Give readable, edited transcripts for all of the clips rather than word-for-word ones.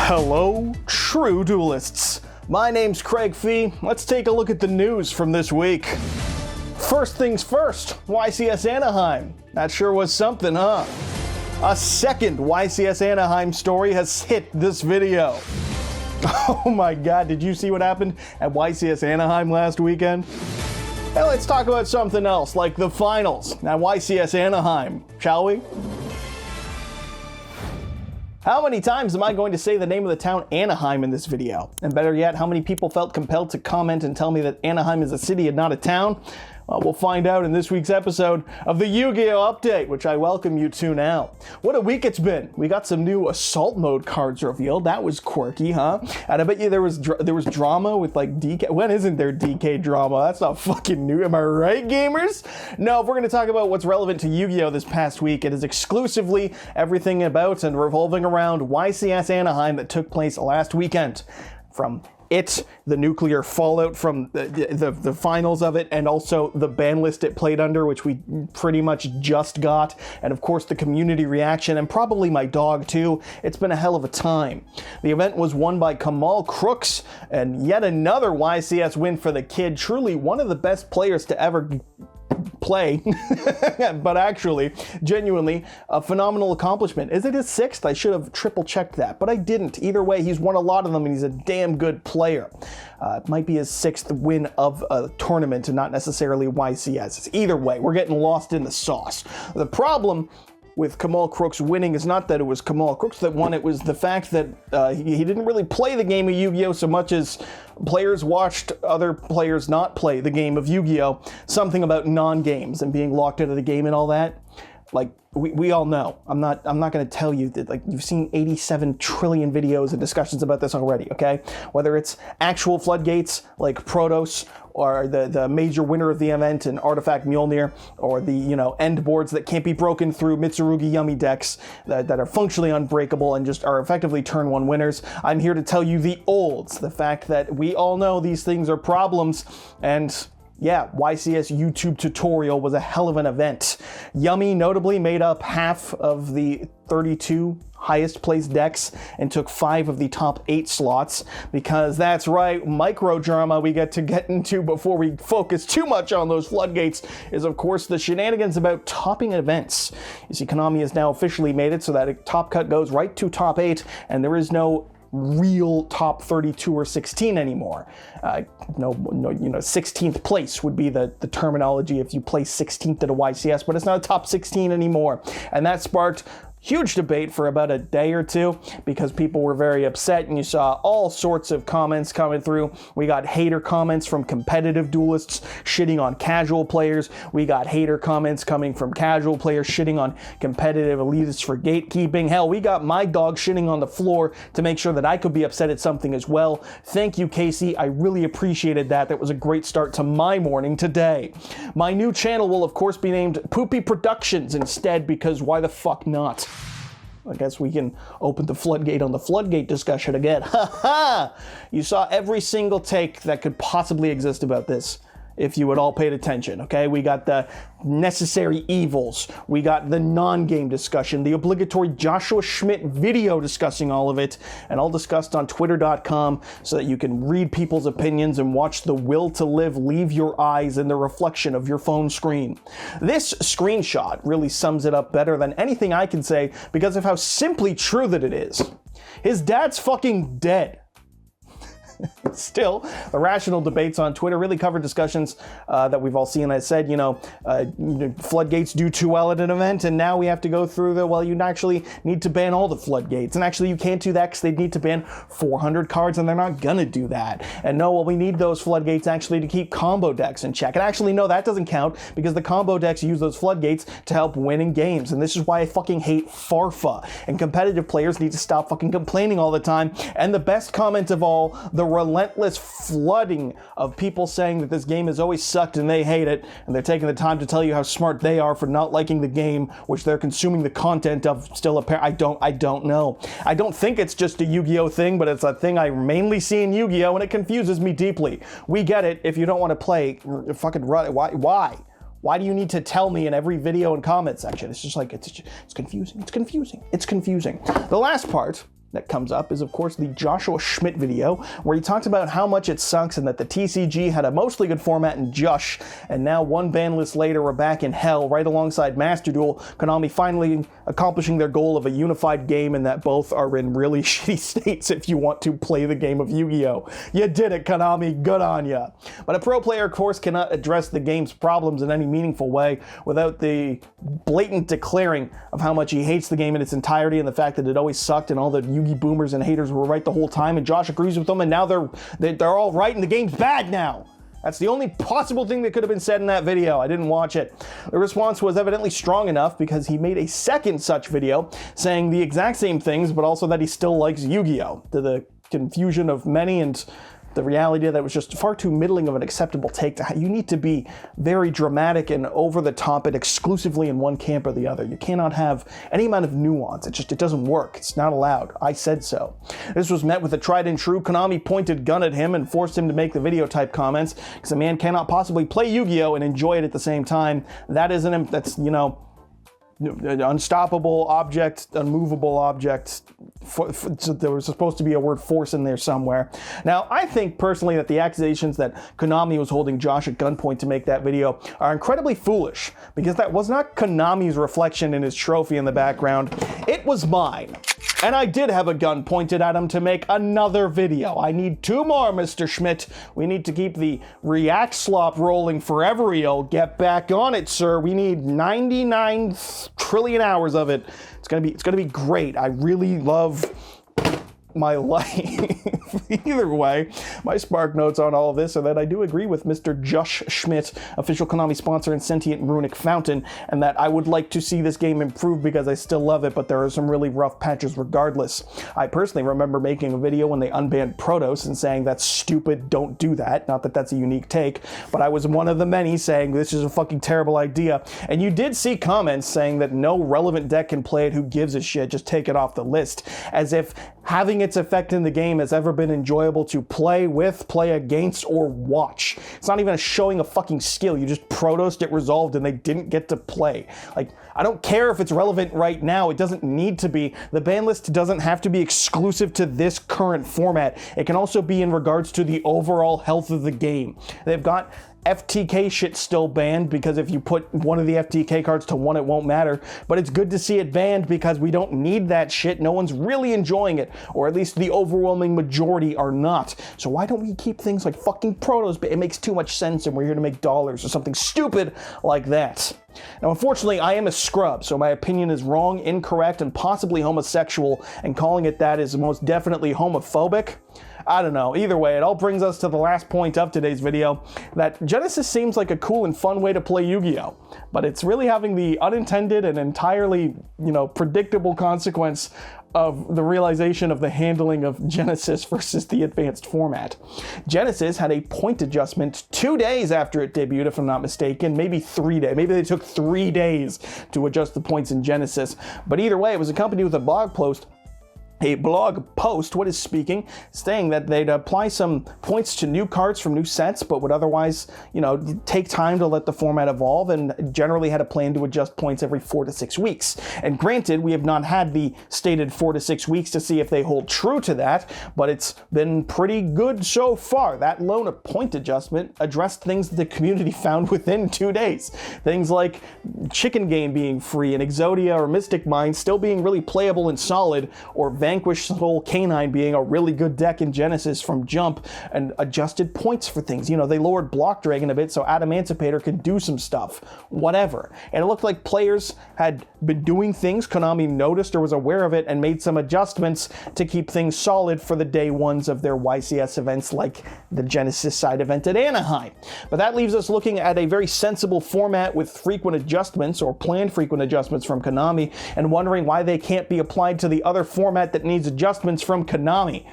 Hello, true duelists. My name's Craig Fee. Let's take a look at the news from this week. First things first, YCS Anaheim. That sure was something, huh? A second YCS Anaheim story has hit this video. Oh my god, did you see what happened at YCS Anaheim last weekend? Well, let's talk about something else, like the finals at YCS Anaheim, shall we? How many times am I going to say the name of the town Anaheim in this video? And better yet, how many people felt compelled to comment and tell me that Anaheim is a city and not a town? Well, we'll find out in this week's episode of the Yu-Gi-Oh! Update, which I welcome you to now. What a week it's been. We got some new Assault Mode cards revealed. That was quirky, huh? And I bet you there was drama with like DK. When isn't there DK drama? That's not fucking new. Am I right, gamers? No, if we're going to talk about what's relevant to Yu-Gi-Oh! This past week, it is exclusively everything about and revolving around YCS Anaheim that took place last weekend. From the nuclear fallout from the finals of it, and also the ban list it played under, which we pretty much just got, and of course the community reaction, and probably my dog too. It's been a hell of a time. The event was won by Kamal Crooks, and yet another YCS win for the kid. Truly one of the best players to ever play, but actually, genuinely, a phenomenal accomplishment. Is it his sixth? I should have triple checked that, but I didn't. Either way, he's won a lot of them and he's a damn good player. It might be his sixth win of a tournament and not necessarily YCS. Either way, we're getting lost in the sauce. The problem with Kamal Crooks winning is not that it was Kamal Crooks that won, it was the fact that he didn't really play the game of Yu-Gi-Oh! So much as players watched other players not play the game of Yu-Gi-Oh! Something about non-games and being locked out of the game and all that. Like, we all know. I'm not going to tell you that, like, you've seen 87 trillion videos and discussions about this already, okay? Whether it's actual floodgates like Protos, or the major winner of the event in Artifact Mjolnir, or the, end boards that can't be broken through Mitsurugi Yummy decks that are functionally unbreakable and just are effectively turn one winners. I'm here to tell you the olds, the fact that we all know these things are problems, and yeah, YCS YouTube tutorial was a hell of an event. Yummy notably made up half of the 32 highest placed decks and took 5 of the top 8 slots, because that's right, micro drama we get into before we focus too much on those floodgates is of course the shenanigans about topping events. You see, Konami has now officially made it so that a top cut goes right to top 8 and there is no real top 32 or 16 anymore. 16th place would be the terminology if you place 16th at a YCS, but it's not a top 16 anymore. And that sparked huge debate for about a day or two because people were very upset, and you saw all sorts of comments coming through. We got hater comments from competitive duelists shitting on casual players. We got hater comments coming from casual players shitting on competitive elitists for gatekeeping. Hell, we got my dog shitting on the floor to make sure that I could be upset at something as well. Thank you, Casey. I really appreciated that. That was a great start to my morning today. My new channel will of course be named Poopy Productions instead, because why the fuck not? I guess we can open the floodgate on the floodgate discussion again. Ha ha! You saw every single take that could possibly exist about this, if you had all paid attention, okay? We got the necessary evils, we got the non-game discussion, the obligatory Joshua Schmidt video discussing all of it, and all discussed on twitter.com so that you can read people's opinions and watch the will to live leave your eyes in the reflection of your phone screen. This screenshot really sums it up better than anything I can say because of how simply true that it is. His dad's fucking dead. Still, the rational debates on Twitter really covered discussions that we've all seen. I said, floodgates do too well at an event, and now we have to go through you actually need to ban all the floodgates. And actually, you can't do that because they'd need to ban 400 cards, and they're not gonna do that. And no, we need those floodgates actually to keep combo decks in check. And actually, no, that doesn't count because the combo decks use those floodgates to help win in games. And this is why I fucking hate Farfa. And competitive players need to stop fucking complaining all the time. And the best comment of all, the relentless flooding of people saying that this game has always sucked and they hate it, and they're taking the time to tell you how smart they are for not liking the game, which they're consuming the content of still I don't know. I don't think it's just a Yu-Gi-Oh thing, but it's a thing I mainly see in Yu-Gi-Oh, and it confuses me deeply. We get it. If you don't want to play, fucking run. Why? Why do you need to tell me in every video and comment section? It's just like, it's confusing. It's confusing. The last part that comes up is, of course, the Joshua Schmidt video, where he talked about how much it sucks and that the TCG had a mostly good format in Jush, and now one ban list later, we're back in hell, right alongside Master Duel, Konami finally accomplishing their goal of a unified game, and that both are in really shitty states if you want to play the game of Yu-Gi-Oh! You did it, Konami, good on ya. But a pro player, of course, cannot address the game's problems in any meaningful way without the blatant declaring of how much he hates the game in its entirety and the fact that it always sucked and all the Yu-Gi boomers and haters were right the whole time, and Josh agrees with them, and now they're all right and the game's bad now. That's the only possible thing that could have been said in that video. I didn't watch it. The response was evidently strong enough because he made a second such video saying the exact same things, but also that he still likes Yu-Gi-Oh! To the confusion of many and the reality that it was just far too middling of an acceptable take. You need to be very dramatic and over the top and exclusively in one camp or the other. You cannot have any amount of nuance. It doesn't work. It's not allowed. I said so. This was met with a tried and true Konami pointed gun at him and forced him to make the video type comments because a man cannot possibly play Yu-Gi-Oh! And enjoy it at the same time. That's, you know, unstoppable object, unmovable object. So there was supposed to be a word force in there somewhere. Now, I think personally that the accusations that Konami was holding Josh at gunpoint to make that video are incredibly foolish, because that was not Konami's reflection in his trophy in the background. It was mine. And I did have a gun pointed at him to make another video. I need 2 more, Mr. Schmidt. We need to keep the react slop rolling forever. You'll get back on it, sir. We need 99 trillion hours of it. It's gonna be great. I really love my life. Either way, my spark notes on all of this are that I do agree with Mr. Josh Schmidt, official Konami sponsor and sentient runic fountain, and that I would like to see this game improve because I still love it, but there are some really rough patches regardless. I personally remember making a video when they unbanned Protoss and saying that's stupid, don't do that. Not that that's a unique take, but I was one of the many saying this is a fucking terrible idea. And you did see comments saying that no relevant deck can play it, who gives a shit, just take it off the list. As if having its effect in the game has ever been enjoyable to play with, play against, or watch. It's not even a showing of fucking skill. You just Protossed it resolved and they didn't get to play. Like, I don't care if it's relevant right now. It doesn't need to be. The ban list doesn't have to be exclusive to this current format. It can also be in regards to the overall health of the game. They've got FTK shit still banned because if you put one of the FTK cards to one, it won't matter. But it's good to see it banned because we don't need that shit. No one's really enjoying it, or at least the overwhelming majority are not. So why don't we keep things like fucking Protoss? It makes too much sense and we're here to make dollars or something stupid like that. Now, unfortunately, I am a scrub, so my opinion is wrong, incorrect, and possibly homosexual, and calling it that is most definitely homophobic. I don't know. Either way, it all brings us to the last point of today's video, that Genesys seems like a cool and fun way to play Yu-Gi-Oh! But it's really having the unintended and entirely, predictable consequence of the realization of the handling of Genesys versus the advanced format. Genesys had a point adjustment 2 days after it debuted, if I'm not mistaken, maybe 3 days. Maybe they took 3 days to adjust the points in Genesys. But either way, it was accompanied with a blog post, saying that they'd apply some points to new cards from new sets, but would otherwise, take time to let the format evolve, and generally had a plan to adjust points every 4 to 6 weeks. And granted, we have not had the stated 4 to 6 weeks to see if they hold true to that, but it's been pretty good so far. That lone point adjustment addressed things that the community found within 2 days. Things like Chicken Game being free, and Exodia or Mystic Mine still being really playable and solid, or Vanquish Soul Canine being a really good deck in Genesys from jump, and adjusted points for things. They lowered Block Dragon a bit so Adamantipator could do some stuff. Whatever. And it looked like players had been doing things, Konami noticed or was aware of it, and made some adjustments to keep things solid for the day ones of their YCS events, like the Genesys side event at Anaheim. But that leaves us looking at a very sensible format with frequent adjustments, or planned frequent adjustments from Konami, and wondering why they can't be applied to the other format that needs adjustments from Konami.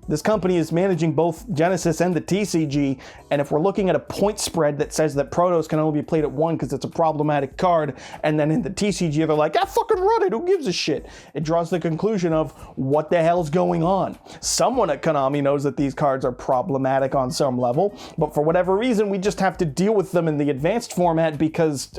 This company is managing both Genesys and the TCG, and if we're looking at a point spread that says that Protoss can only be played at 1 because it's a problematic card, and then in the TCG they're like, fucking run it, who gives a shit? It draws the conclusion of, what the hell's going on? Someone at Konami knows that these cards are problematic on some level, but for whatever reason we just have to deal with them in the advanced format because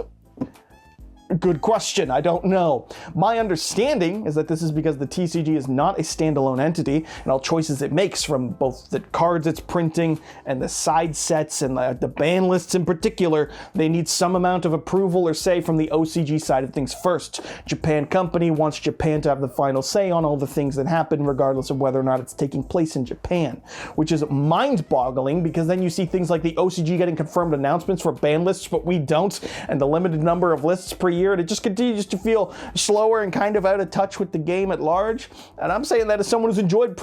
Good question. I don't know. My understanding is that this is because the TCG is not a standalone entity, and all choices it makes, from both the cards it's printing and the side sets and the ban lists in particular, they need some amount of approval or say from the OCG side of things first. Japan Company wants Japan to have the final say on all the things that happen, regardless of whether or not it's taking place in Japan, which is mind-boggling, because then you see things like the OCG getting confirmed announcements for ban lists, but we don't, and the limited number of lists per year, and it just continues to feel slower and kind of out of touch with the game at large. And I'm saying that as someone who's enjoyed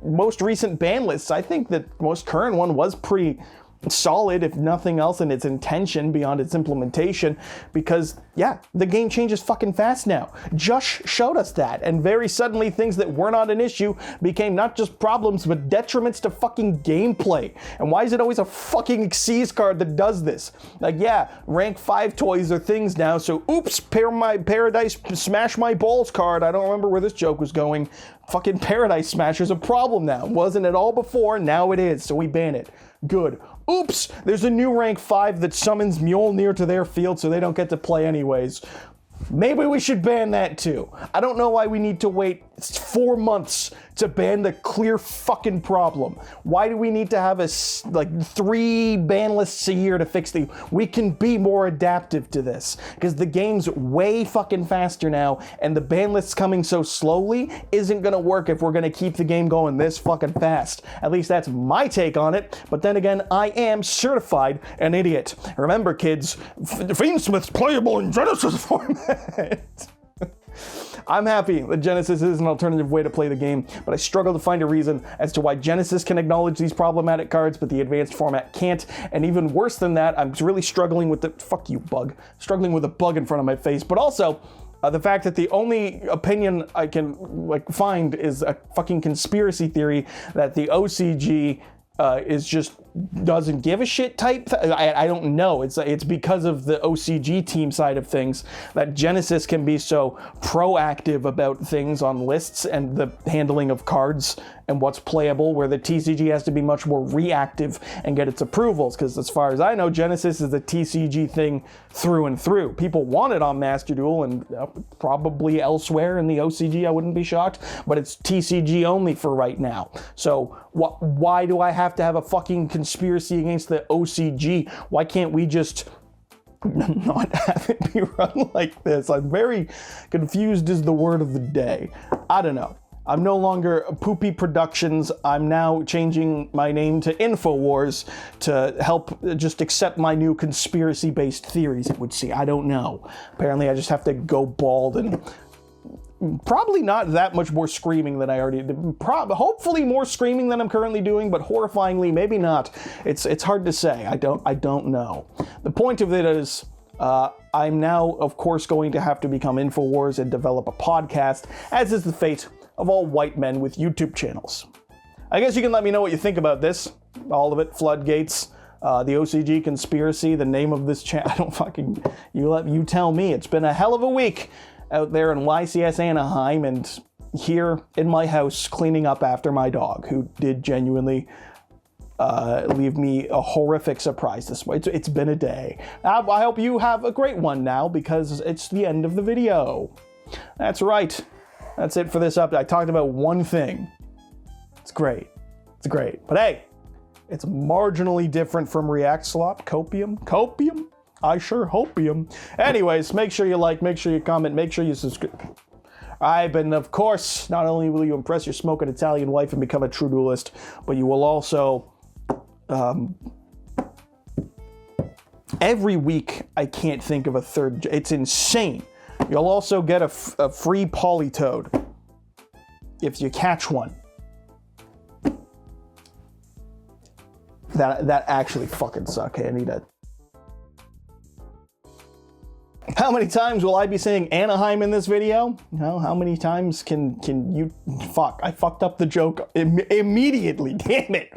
most recent ban lists. I think that most current one was pretty solid, if nothing else, in its intention beyond its implementation, because yeah, the game changes fucking fast now. Josh showed us that, and very suddenly things that were not an issue became not just problems but detriments to fucking gameplay. And why is it always a fucking Xyz card that does this? Like, yeah, rank 5 toys are things now, so oops, Paradise Smash My Balls card, I don't remember where this joke was going. Fucking Paradise Smasher's a problem now. Wasn't it all before? Now it is, so we ban it. Good. Oops, there's a new rank 5 that summons Mjolnir to their field so they don't get to play anyways. Maybe we should ban that too. I don't know why we need to wait 4 months to ban the clear fucking problem. Why do we need to have 3 ban lists a year to fix the... We can be more adaptive to this, because the game's way fucking faster now, and the ban lists coming so slowly isn't gonna work if we're gonna keep the game going this fucking fast. At least that's my take on it, but then again, I am certified an idiot. Remember, kids, Fiendsmith's playable in Genesys format. I'm happy that Genesys is an alternative way to play the game, but I struggle to find a reason as to why Genesys can acknowledge these problematic cards, but the advanced format can't. And even worse than that, I'm really struggling with the... Fuck you, bug. Struggling with a bug in front of my face, but also... the fact that the only opinion I can find is a fucking conspiracy theory that the OCG is just doesn't give a shit type. I don't know. It's because of the OCG team side of things that Genesys can be so proactive about things on lists and the handling of cards and what's playable, where the TCG has to be much more reactive and get its approvals, because as far as I know, Genesys is a TCG thing through and through. People want it on Master Duel and probably elsewhere in the OCG, I wouldn't be shocked, but it's TCG only for right now. So why do I have to have a fucking conspiracy against the OCG? Why can't we just not have it be run like this? I'm very confused is the word of the day. I don't know. I'm no longer Poopy Productions. I'm now changing my name to InfoWars to help just accept my new conspiracy-based theories, it would seem. I don't know. Apparently I just have to go bald and probably not that much more screaming than I already did. Hopefully more screaming than I'm currently doing, but horrifyingly, maybe not. It's hard to say. I don't know. The point of it is, I'm now, of course, going to have to become InfoWars and develop a podcast, as is the fate of all white men with YouTube channels. I guess you can let me know what you think about this. All of it, Floodgates, the OCG conspiracy, the name of this channel. I don't fucking... You tell me. It's been a hell of a week out there in YCS Anaheim and here in my house cleaning up after my dog, who did genuinely leave me a horrific surprise this way. It's been a day. I hope you have a great one now, because it's the end of the video. That's right. That's it for this update. I talked about one thing. It's great. It's great. But hey, it's marginally different from React Slop. Copium? Copium? I sure hopium. Anyways, make sure you like, make sure you comment, make sure you subscribe. And of course, not only will you impress your smoking Italian wife and become a true duelist, but you will also... every week, I can't think of a third... It's insane. You'll also get a free Polytoad if you catch one. That actually fucking suck. Hey, I need a... How many times will I be saying Anaheim in this video? No, how many times can you... Fuck, I fucked up the joke immediately, damn it.